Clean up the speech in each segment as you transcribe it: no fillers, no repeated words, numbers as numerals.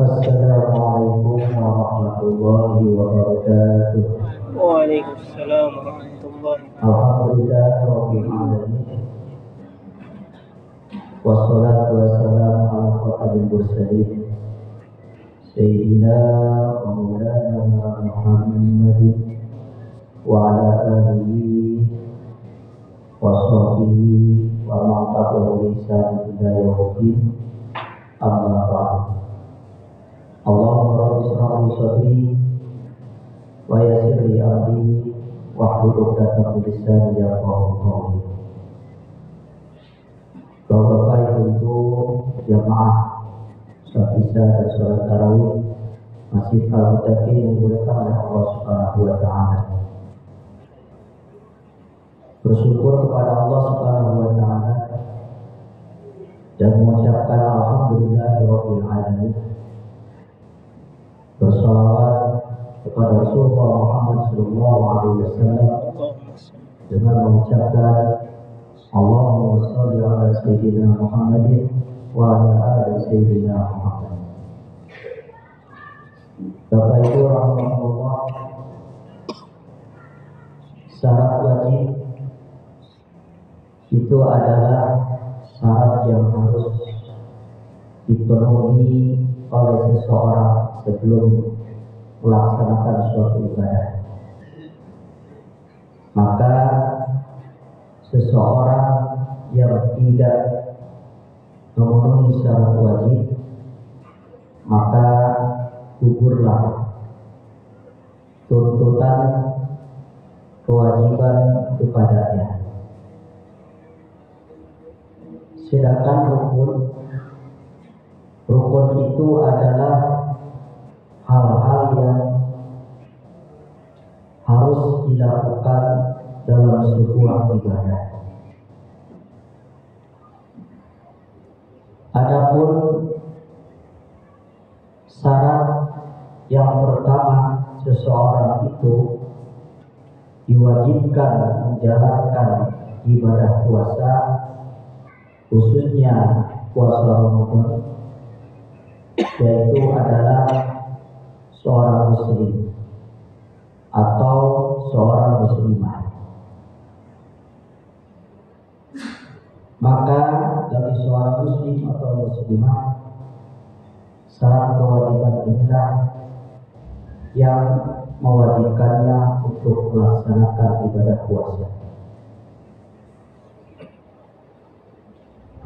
Assalamualaikum warahmatullahi wabarakatuh. Waalaikumsalam warahmatullahi wabarakatuh. Alhamdulillah rabbil alamin. Wassalatu wassalamu ala khatamil mursalin sayyidina wa maulana Muhammadin wa ala alihi wa sahbihi wa man tabi'ahum bi ihsan ila yaumiddin. Amma ba'du. Allahumma rabbi shrah li sadri wa yassir li amri wahlul 'uqdatam min lisani yafqahu qawli. Bapak-bapak, ibu-ibu, jamaah salat Isya dan salat tarawih Masjid Al-Muttaqin yang dimuliakan oleh Allah Subhanahu wa taala. Bersyukur kepada Allah Subhanahu wa taala dan mengucapkan alhamdulillahirabbil alamin. Bersalawat kepada Rasulullah Muhammad sallallahu alaihi wasallam dengan mengucapkan Allahumma shalli ala sayyidina Muhammadin wa ala ali sayyidina Muhammad. Bapak Ibu rahimahullah, syarat wajib itu adalah syarat yang harus dipenuhi oleh seseorang sebelum melaksanakan suatu ibadah. Maka seseorang yang tidak memenuhi syarat wajib, maka gugurlah tuntutan kewajiban kepadanya. Sedangkan rukun itu adalah hal-hal yang harus dilakukan dalam sebuah ibadah. Adapun syarat yang pertama, seseorang itu diwajibkan menjalankan ibadah puasa, khususnya puasa Ramadan, yaitu adalah seorang muslim atau seorang muslimah. Maka bagi seorang muslim atau muslimah, syarat kewajiban inilah yang mewajibkannya untuk melaksanakan ibadah puasa.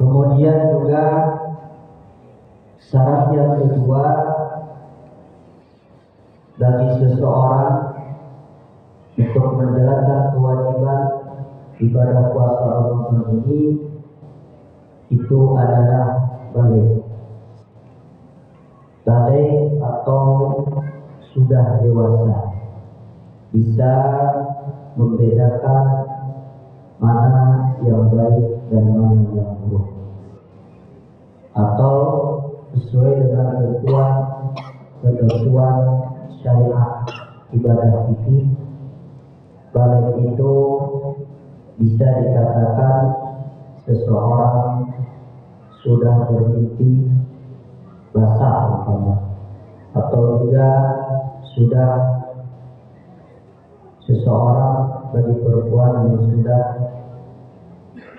Kemudian juga syarat yang kedua bagi seseorang untuk menjalankan kewajiban ibadah puasa Ramadan ini itu adalah balik atau sudah dewasa, bisa membedakan mana yang baik dan mana yang buruk, atau sesuai dengan ketentuan syariat ibadah fikih, balik itu bisa dikatakan seseorang sudah bermimpi basah, atau juga sudah seseorang bagi perempuan yang sudah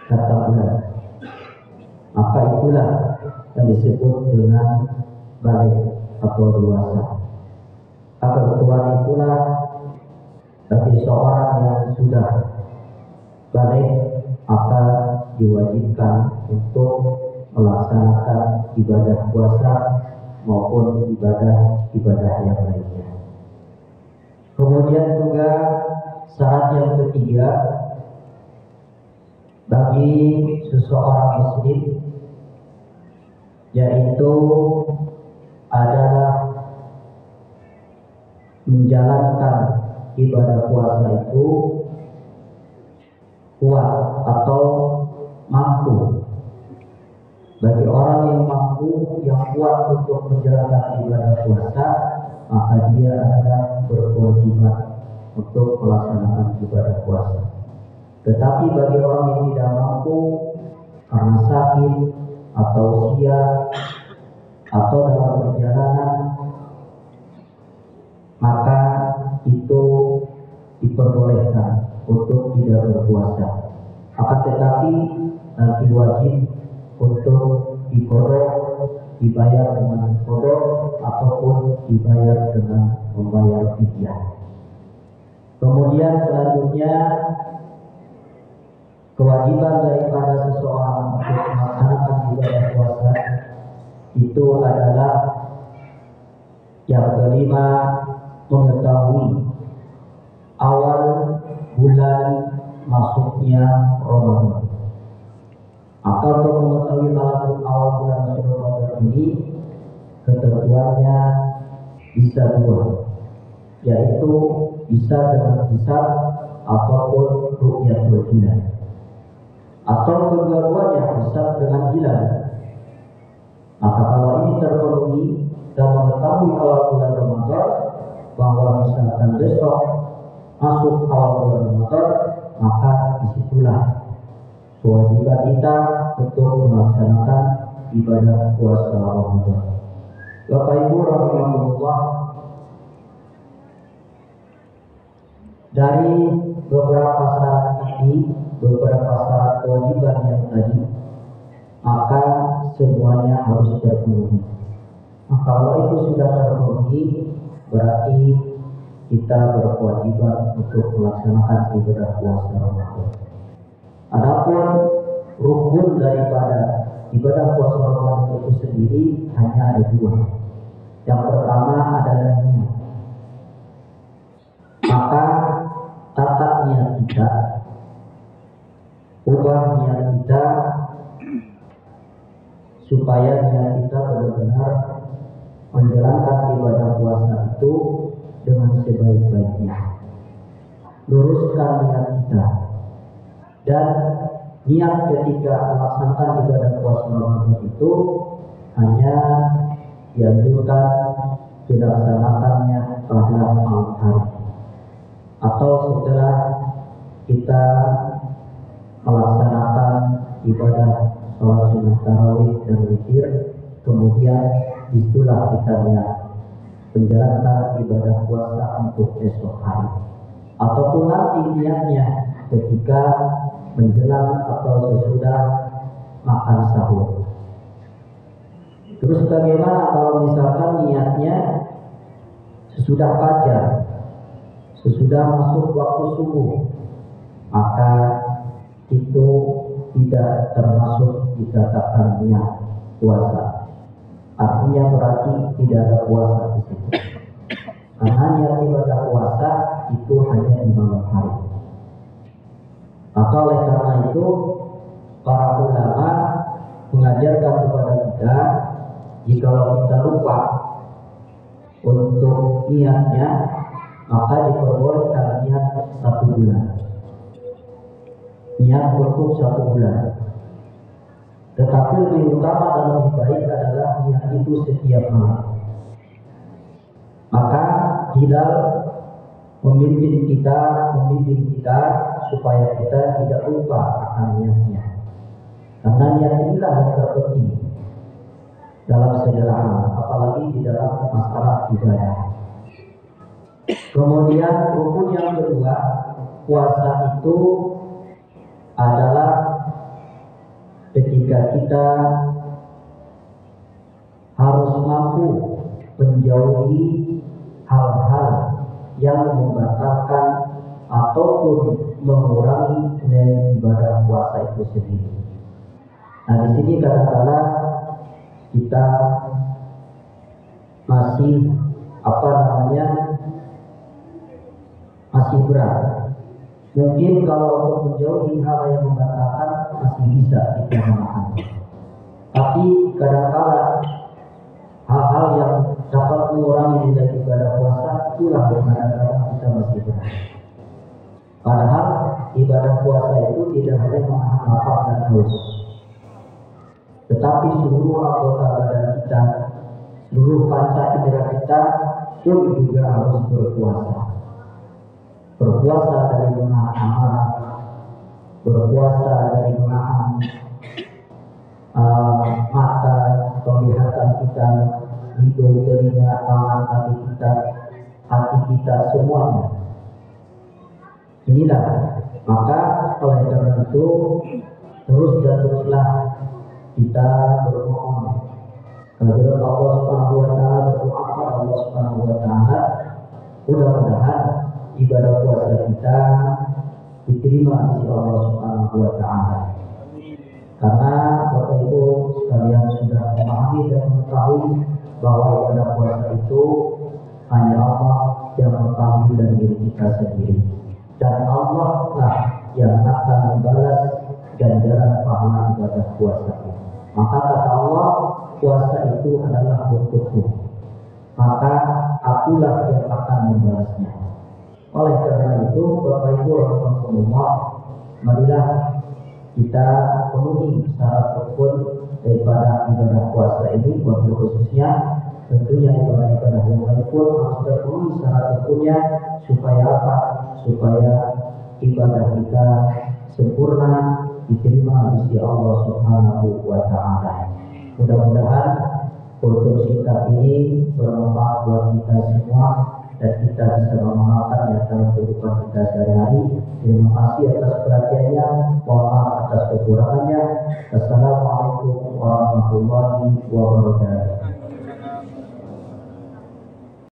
kata bulan. Maka itulah yang disebut dengan balik atau dewasa. Kebetulan itulah bagi seorang yang sudah balik, maka diwajibkan untuk melaksanakan ibadah puasa maupun ibadah yang lainnya. Kemudian juga syarat yang ketiga bagi seseorang muslim, yaitu adalah menjalankan ibadah puasa itu kuat atau mampu. Bagi orang yang mampu, yang kuat untuk menjalankan ibadah puasa, maka dia adalah berkewajiban untuk melaksanakan ibadah puasa. Tetapi bagi orang yang tidak mampu karena sakit atau usia, atau dalam perjalanan, maka itu diperbolehkan untuk tidak berpuasa. Akan tetapi nanti wajib untuk diqadha, dibayar dengan qadha ataupun dibayar dengan membayar fidyah. Kemudian selanjutnya, kewajiban daripada seseorang untuk melaksanakan ibadah puasa itu adalah yang kelima, mengetahui awal bulan masuknya Ramadan. Maka untuk mengetahui awal bulan masuk Ramadan ini, ketentuannya bisa dua, yaitu bisa dengan hisab ataupun ru'yatul hilal, atau kedua-duanya hisab dengan hilal. Maka kalau ini terpenuhi dan mengetahui awal bulan Ramadan, bahwa misalkan besok masuk awal bulan Ramadan, maka disitulah kewajiban kita untuk melaksanakan ibadah puasa Ramadan. Bapak Ibu rahimahullah, dari beberapa syarat ini, beberapa syarat kewajiban yang tadi, maka semuanya harus terpenuhi. Nah, kalau itu sudah terpenuhi, berarti kita berkewajiban untuk melaksanakan ibadah puasa Ramadan. Adapun rukun daripada ibadah puasa Ramadan itu sendiri hanya ada dua. Yang pertama adalah niat. Maka tata niat kita, ubah niat kita supaya niat kita benar-benar menjalankan ibadah puasa itu dengan sebaik-baiknya. Luruskan niat kita, dan niat ketika melaksanakan ibadah puasa Ramadan itu hanya dianjurkan dilaksanakannya pada malam hari atau setelah kita melaksanakan ibadah sholat sunnah tarawih dan witir, kemudian itulah kita niat menjalankan ibadah puasa untuk esok hari, ataupun nanti niatnya ketika menjelang atau sesudah makan sahur. Terus bagaimana kalau misalkan niatnya sesudah fajar, sesudah masuk waktu subuh, maka itu tidak termasuk dikatakan niat puasa. Artinya berarti tidak ada puasa di situ. Karena niat ibadah puasa itu hanya di malam hari. Maka oleh karena itu, para ulama mengajarkan kepada kita, jikalau kita lupa untuk niatnya, maka diperbolehkan niat 1 bulan. Niat untuk 1 bulan. Tetapi lebih utama dan lebih baik adalah niat itu setiap malam. Maka Hilal membimbing kita supaya kita tidak lupa akan niatnya. Karena niat inilah yang terpenting dalam segala hal, apalagi di dalam masalah ibadah. Kemudian rukun yang kedua, puasa itu adalah ketika kita harus mampu menjauhi hal-hal yang membatalkan ataupun mengurangi nilai ibadah puasa itu sendiri. Nah, di sini kadang-kadang kita masih masih berat. Mungkin kalau untuk menjauhi hal yang membatalkan masih bisa kita memahami. Tapi kadang-kadang hal-hal yang dapat mengurangi nilai ibadah puasa itulah yang kadang-kadang kita masih berat. Padahal ibadah puasa itu tidak hanya menahan lapar dan haus, tetapi seluruh anggota badan kita, seluruh panca indera kita pun juga harus berpuasa. Berpuasa dari menahan amarah, berpuasa dari menahan mata, penglihatan kita, hidung, telinga, tangan, kaki kita, hati kita, semuanya. Inilah, maka oleh karena itu terus dan teruslah kita bermohon kepada Allah Subhanahu wa taala, berdoa kepada Allah Subhanahu wa taala, mudah-mudahan ibadah puasa kita diterima di sisi Allah Subhanahu wa taala. Karena Bapak Ibu sekalian sudah memahami dan mengetahui bahwa ibadah puasa itu hanya Allah yang mengetahui dari diri kita sendiri, dan Allah lah yang akan membalas ganjaran pahala ibadah puasa itu. Maka kata Allah, puasa itu adalah untukku, maka akulah yang akan membalasnya. Oleh karena itu, Bapak Ibu rahimahumullah, marilah kita penuhi syarat rukun daripada ibadah puasa ini, wabil khususnya tentunya ibadah-ibadah yang lain pun harus terpenuhi syarat rukunnya, supaya apa? Supaya ibadah kita sempurna, diterima di sisi Allah Subhanahu wa taala. Mudah-mudahan kultur singkat ini bermanfaat buat kita semua dan kita bisa mengamalkannya dalam kehidupan kita sehari-hari. Terima kasih atas perhatiannya, mohon maaf atas kekurangannya. Assalamualaikum warahmatullahi wabarakatuh.